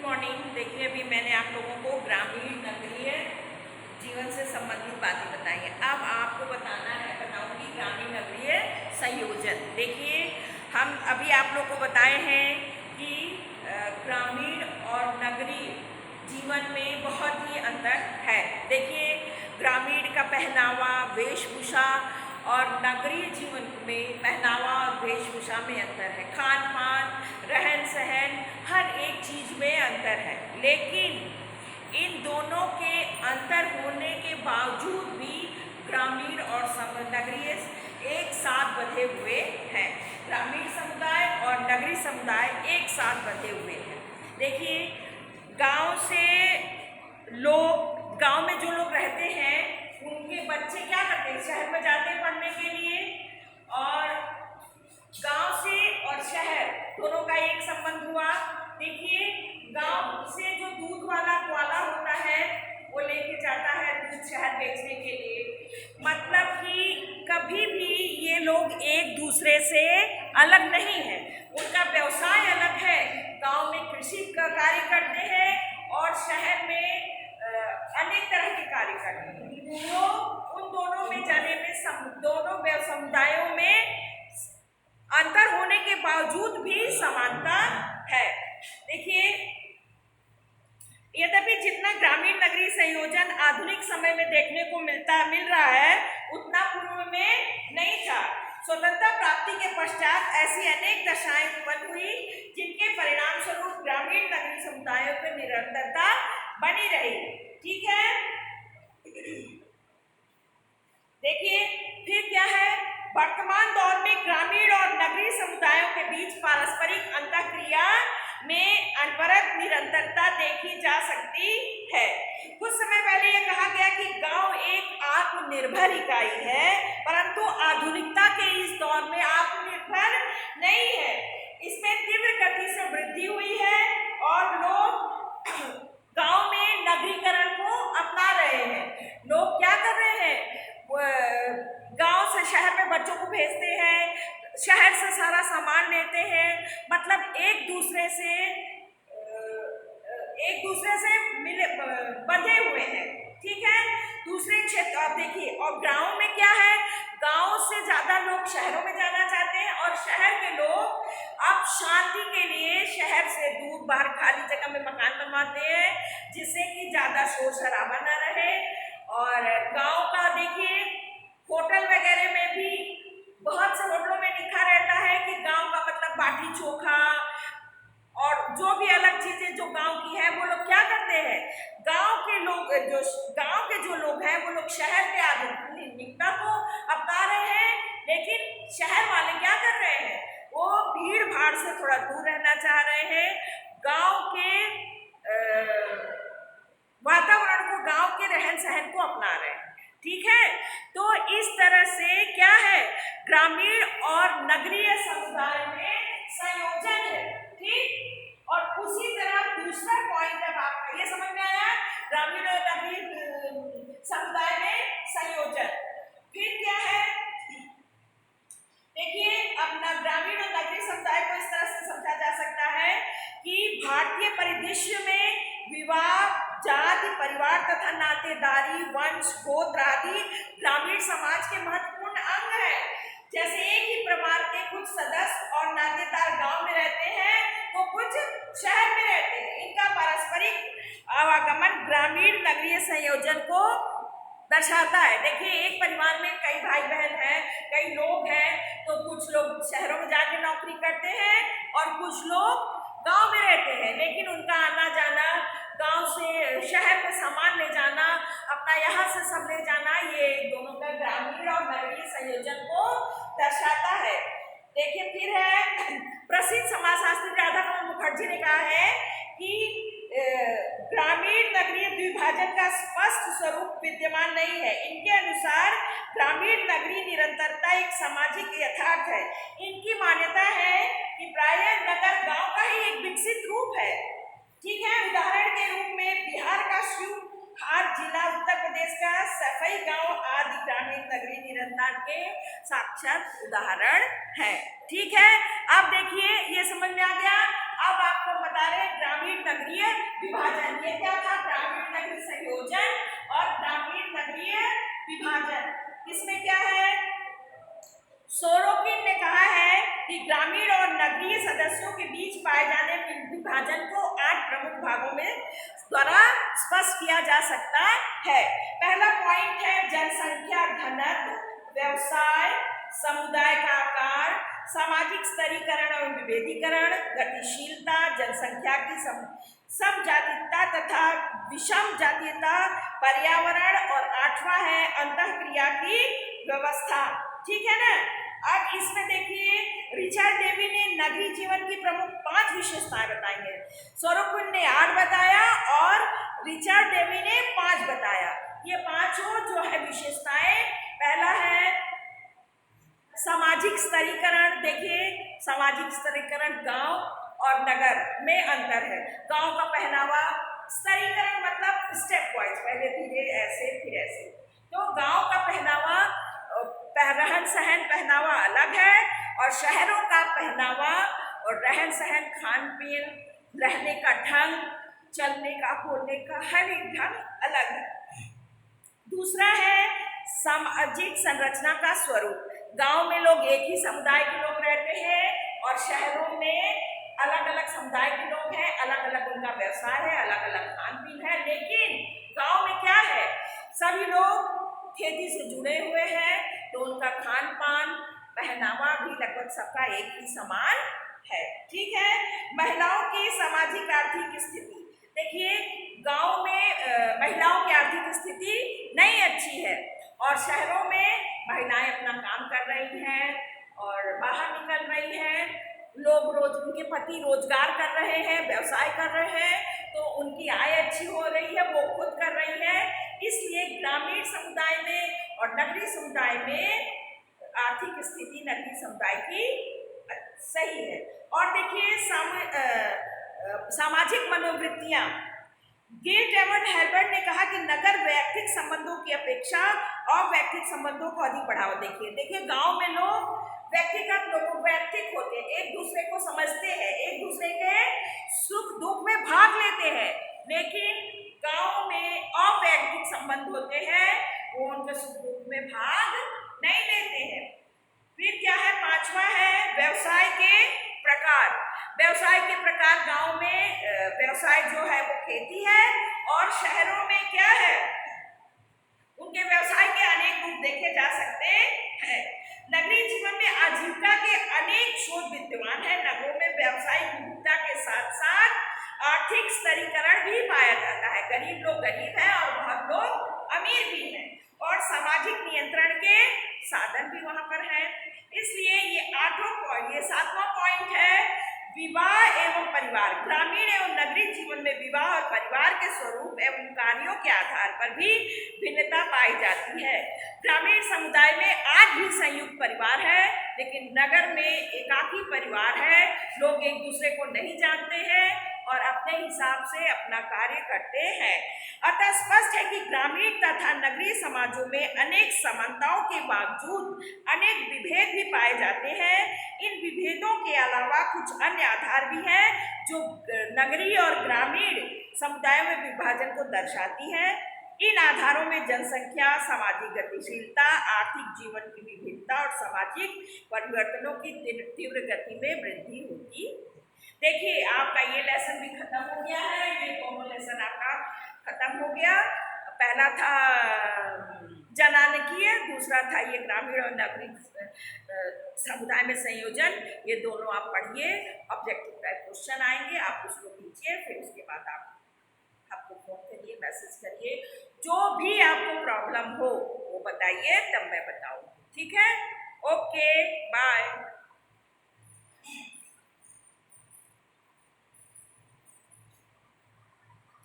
Morning. देखिए, अभी मैंने आप लोगों को ग्रामीण नगरीय जीवन से संबंधित बातें बताई हैं। अब आपको बताऊंगी ग्रामीण नगरीय संयोजन। देखिए, हम अभी आप लोग को बताए हैं कि ग्रामीण और नगरीय जीवन में बहुत ही अंतर है। देखिए, ग्रामीण का पहनावा, वेशभूषा और नगरीय जीवन में पहनावा और वेशभूषा में अंतर है। खान पान, रहन सहन, हर एक चीज में अंतर है। लेकिन इन दोनों के अंतर होने के बावजूद भी ग्रामीण और नगरीय एक साथ बंधे हुए हैं। ग्रामीण समुदाय और नगरीय समुदाय एक साथ बंधे हुए हैं। देखिए, गांव में जो लोग रहते हैं उनके बच्चे क्या करते हैं, शहर में जाते हैं पढ़ने के लिए, और गांव से और शहर दोनों का एक संबंध हुआ। देखिए, गांव से जो दूध वाला ग्वाला होता है वो लेके जाता है दूध शहर बेचने के लिए। मतलब कि कभी भी ये लोग एक दूसरे से अलग नहीं है, उनका व्यवसाय अलग है। गांव में कृषि का कार्य करते हैं और शहर में अनेक तरह के कार्य करते हैं। तो उन दोनों में जाने में दोनों समुदायों में अंतर होने के बावजूद भी समानता है। देखिए, यद्यपि जितना ग्रामीण नगरीय संयोजन आधुनिक समय में देखने को मिल रहा है, उतना पूर्व में नहीं था। स्वतंत्रता प्राप्ति के पश्चात ऐसी अनेक दशाएं उत्पन्न हुई जिनके परिणाम स्वरूप ग्रामीण नगरीय समुदायों की निरंतरता बनी रही। ठीक है, देखिए फिर क्या है। वर्तमान दौर में ग्रामीण और नगरीय समुदायों के बीच पारस्परिक अंतःक्रिया में अनवरत निरंतरता देखी जा सकती है। कुछ समय पहले यह कहा गया कि गांव एक आत्मनिर्भर इकाई है, परंतु आधुनिकता के इस दौर में आत्मनिर्भर नहीं है। इसमें तीव्र गति से वृद्धि हुई है और लोग गांव में नगरीकरण को अपना रहे हैं। लोग क्या कर रहे हैं, गांव से शहर में बच्चों को भेजते हैं, शहर से सारा सामान लेते हैं। मतलब एक दूसरे से मिले बंधे हुए हैं। ठीक है, दूसरे क्षेत्र आप देखिए। और गांव में क्या है, गांव से ज्यादा लोग शहरों में जाना चाहते हैं और शहर के लोग अब शांति के लिए शहर से दूर बाहर खाली जगह में मकान बनवाते हैं, जिससे कि ज्यादा शोर शराबा न रहे। और गांव का देखिए, होटल वगैरह में भी बहुत से होटलों में लिखा रहता है कि गांव का मतलब बाटी चोखा और जो भी अलग चीजें जो गांव की है, वो लोग क्या करते हैं, गांव के जो लोग हैं वो लोग शहर के आधुनिकता को अपना रहे हैं। लेकिन शहर वाले क्या कर रहे हैं, वो भीड़ भाड़ से थोड़ा दूर रहना चाह रहे हैं। गांव के वातावरण को, गांव के रहन सहन को अपना रहे हैं। ठीक है, तो इस तरह से क्या है, ग्रामीण और नगरीय समुदाय में संयोजन है। ठीक, और उसी तरह दूसरा पॉइंट अब आपका ये समझ में आया, ग्रामीण और नगरीय समुदाय में संयोजन। फिर क्या है, देखिए, अब ग्रामीण और नगरीय समुदाय को इस तरह से समझा जा सकता है कि भारतीय परिदृश्य में विवाह, जाति, परिवार तथा नातेदारी, वंश, गोत्र आदि ग्रामीण समाज के महत्वपूर्ण अंग हैं। जैसे एक ही परिवार के कुछ सदस्य और नातेदार गांव में रहते हैं तो कुछ शहर में रहते हैं। इनका पारस्परिक आवागमन ग्रामीण नगरीय संयोजन को दर्शाता है। देखिए, एक परिवार में कई भाई बहन हैं, कई लोग हैं, तो कुछ लोग शहरों में जाके नौकरी करते हैं और कुछ लोग गांव में रहते हैं। लेकिन उनका आना जाना, गांव से शहर में सामान ले जाना, अपना यहाँ से सब ले जाना, ये दोनों का ग्रामीण और नगरीय संयोजन को दर्शाता है। देखिए, फिर है, प्रसिद्ध समाजशास्त्री राधामोहन मुखर्जी ने कहा है कि ग्रामीण नगरीय द्विभाजन का स्पष्ट स्वरूप विद्यमान नहीं है। इनके अनुसार ग्रामीण नगरीय निरंतरता एक सामाजिक यथार्थ है। इनकी मान्यता है कि प्रायः नगर गांव का ही एक विकसित रूप है। ठीक है, उदाहरण के रूप में बिहार का शिवहर जिला, उत्तर प्रदेश का सफाई गांव आदि ग्रामीण नगरीय निरंतर के साक्षात उदाहरण है। ठीक है, अब देखिए, ये समझ में आ गया। अब आपको बता रहे हैं ग्रामीण नगरीय विभाजन। ये क्या था? ग्रामीण नगरीय संयोजन और ग्रामीण नगरीय विभाजन। इसमें क्या है? सोरोकिन ने कहा है कि ग्रामीण और नगरीय सदस्यों के बीच पाए जाने विभाजन को 8 प्रमुख भागों में द्वारा स्पष्ट किया जा सकता है। पहला पॉइंट है जनसंख्या घनत्व, व्यवसाय, समुदाय का आकार, सामाजिक स्तरीकरण और विभेदीकरण, गतिशीलता, जनसंख्या की समजातीयता तथा विषम जातीयता, पर्यावरण, और 8वां है अंतःक्रिया की व्यवस्था। ठीक है ना? अब इसमें देखिए रिचर्ड डेवी ने नगरीय जीवन की प्रमुख 5 विशेषताएं बताई हैं। सोरोकिन ने 8 बताया और रिचर्ड डेवी ने 5 बताया। ये पांचों जो है विशेषताएं, पहला है सामाजिक स्तरीकरण। देखिए सामाजिक स्तरीकरण गांव और नगर में अंतर है। गांव का पहनावा, स्तरीकरण मतलब स्टेप वाइज, पहले धीरे ऐसे फिर ऐसे। तो गांव का पहनावा, रहन सहन पहनावा अलग है, और शहरों का पहनावा और रहन सहन, खान पीन, रहने का ढंग, चलने का, बोलने का हर एक ढंग अलग है। दूसरा है सामाजिक संरचना का स्वरूप। गांव में लोग एक ही समुदाय के लोग रहते हैं और शहरों में अलग अलग समुदाय के लोग हैं, अलग अलग उनका व्यवसाय है, अलग अलग खान पीन है। लेकिन गांव में क्या है? सभी लोग खेती से जुड़े हुए हैं, तो उनका खान पान, पहनावा भी लगभग सबका एक ही समान है। ठीक है? महिलाओं की सामाजिक आर्थिक स्थिति। देखिए गांव में महिलाओं की आर्थिक स्थिति नहीं अच्छी है, और शहरों में महिलाएं अपना काम कर रही हैं और बाहर निकल रही हैं। लोग उनके पति रोजगार कर रहे हैं, व्यवसाय कर रहे हैं, तो उनकी आय अच्छी हो रही है, वो खुद कर रही है। इसलिए ग्रामीण समुदाय में और नगरीय समुदाय में आर्थिक स्थिति नगरीय समुदाय की सही है। और देखिए सामाजिक मनोवृत्तियां। गेल डेमन हेल्बर्ट ने कहा कि नगर वैयक्तिक संबंधों की अपेक्षा अवैयक्तिक संबंधों को अधिक बढ़ावा। देखिए गांव में लोग व्यक्तिगत लोग वैयक्तिक होते हैं, एक दूसरे को समझते हैं, एक दूसरे के सुख दुख में भाग लेते हैं। लेकिन गांव में अवैयक्तिक संबंध होते हैं, वो उनके सुख दुख में भाग नहीं लेते हैं। फिर क्या है? 5वां है व्यवसाय के प्रकार। व्यवसाय के प्रकार गांव में व्यवसाय जो है वो खेती है, और शहरों में क्या है? उनके व्यवसाय के अनेक रूप देखे जा सकते हैं। नगरीय जीवन में आजीविका के अनेक स्रोत विद्यमान है। नगरों में व्यावसायिक विविधता के साथ साथ आर्थिक स्तरीकरण भी पाया जाता है। गरीब लोग गरीब हैं और बहुत लोग अमीर भी हैं, और सामाजिक नियंत्रण के साधन भी वहां पर हैं। इसलिए ये 7वां पॉइंट है विवाह एवं परिवार। ग्रामीण एवं नगरीय जीवन में विवाह और परिवार के स्वरूप एवं कार्यों के आधार पर भी भिन्नता पाई जाती है। ग्रामीण समुदाय में आज भी संयुक्त परिवार है, लेकिन नगर में एकाकी परिवार है। लोग एक दूसरे को नहीं जानते हैं और अपने हिसाब से अपना कार्य करते हैं। अतः स्पष्ट है कि ग्रामीण तथा नगरीय समाजों में अनेक समानताओं के बावजूद अनेक विभेद भी पाए जाते हैं। इन विभेदों के अलावा कुछ अन्य आधार भी हैं जो नगरीय और ग्रामीण समुदायों में विभाजन को दर्शाती हैं। इन आधारों में जनसंख्या, सामाजिक गतिशीलता, आर्थिक जीवन की विभिन्नता और सामाजिक परिवर्तनों की तीव्र गति में वृद्धि होती। देखिए आपका ये लेसन भी खत्म हो गया है, ये कॉमन लेसन आपका खत्म हो गया। पहला था जनानिकीय, दूसरा था ये ग्रामीण और नगरीय समुदाय में संयोजन। ये दोनों आप पढ़िए, ऑब्जेक्टिव टाइप क्वेश्चन आएंगे, आप उसको कीजिए, फिर उसके बाद आपको फोन करिए, मैसेज करिए, जो भी आपको प्रॉब्लम हो वो बताइए, तब मैं बताऊँ। ठीक है? Okay, bye.